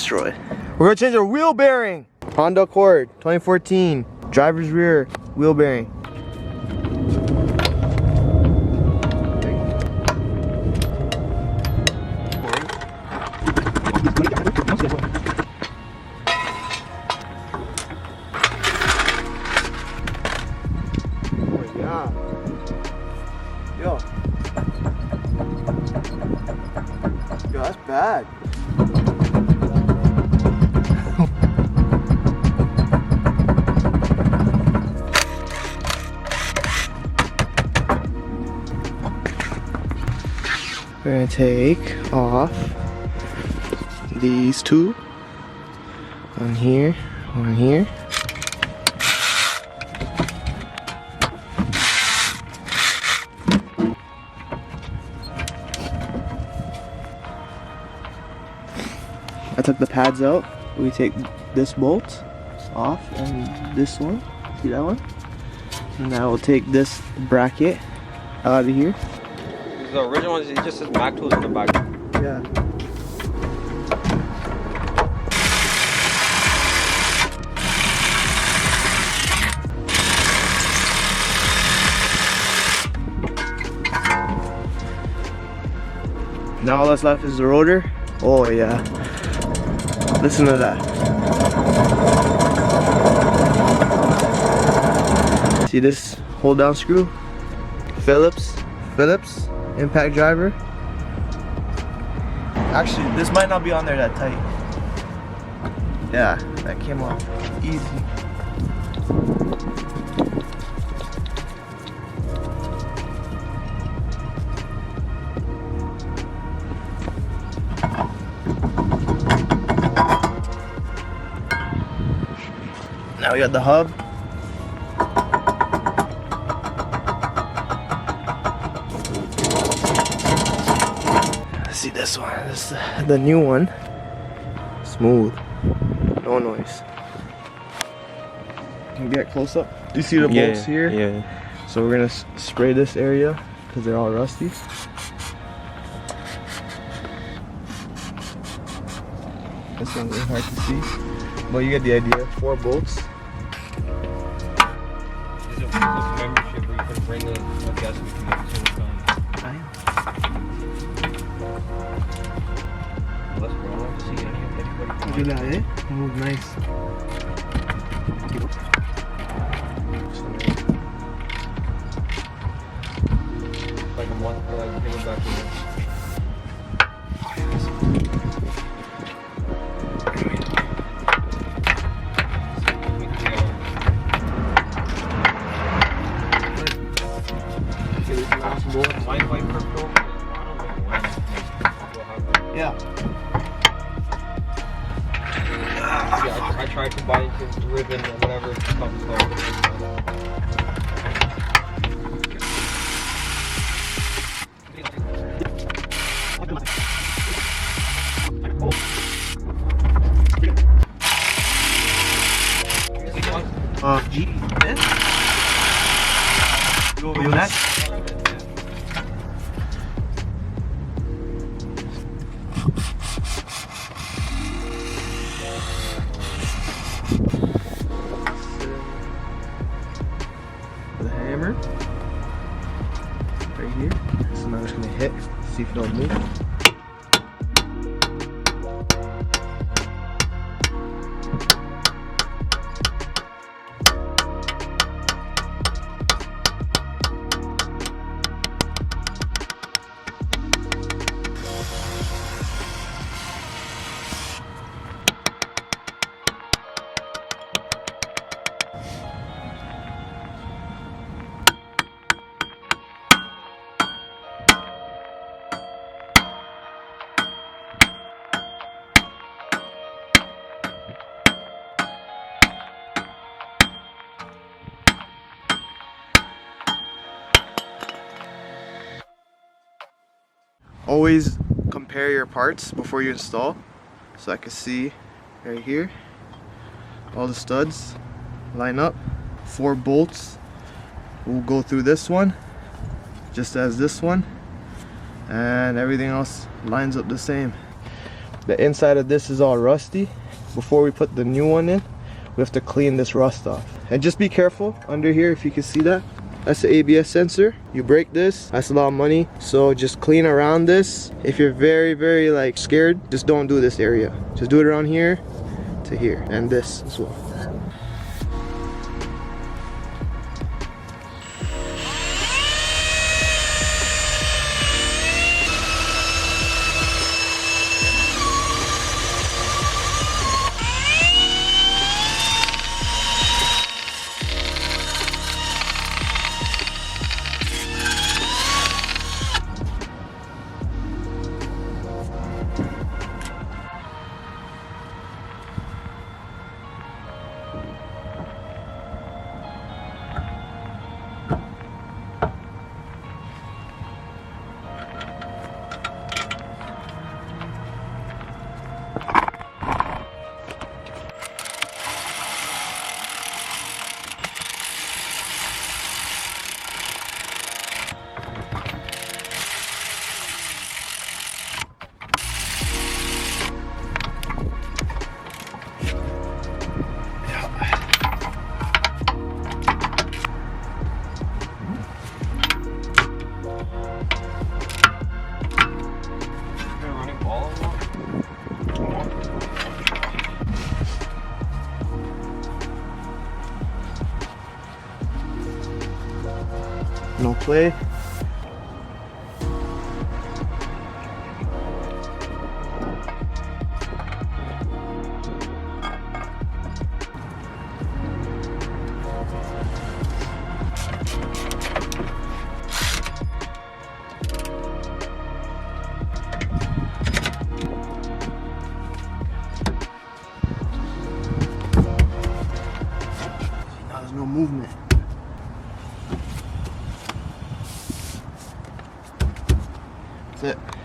destroyed. We're gonna change our wheel bearing. Honda Accord 2014. Driver's rear wheel bearing. Yo, that's bad. We're gonna take off these two. One here, one here. I took the pads out. We take this bolt off and this one. See that one? And now we'll take this bracket out of here. The original one, it just says Mac tools in the back. Yeah. Now all that's left is the rotor. Oh yeah. Listen to that. See this hold down screw? Phillips impact driver. Actually, this might not be on there that tight. Yeah, that came off easy. Now we got the hub. See this one, this is the new one. Smooth, no noise. Can you get close up? Do you see the bolts here? Yeah. So we're gonna spray this area because they're all rusty. This one's really hard to see, but you get the idea. 4 bolts. Is it membership where you can bring the gas we can make it to Look at that, eh? Move nice. like a month or like bring it back in. Yeah. I tried to buy into ribbon or whatever it's called. G. This? Go next. The hammer right here. So now I'm just gonna hit, see if it'll move. Always compare your parts before you install. So I can see right here, all the studs line up. 4 bolts will go through this one, just as this one, and everything else lines up the same. The inside of this is all rusty. Before we put the new one in, we have to clean this rust off. And just be careful under here, if you can see that. That's the ABS sensor. You break this, that's a lot of money. So just clean around this. If you're very like scared, just don't do this area. Just do it around here to here, and this as well. No play. Now there's no movement. That's it.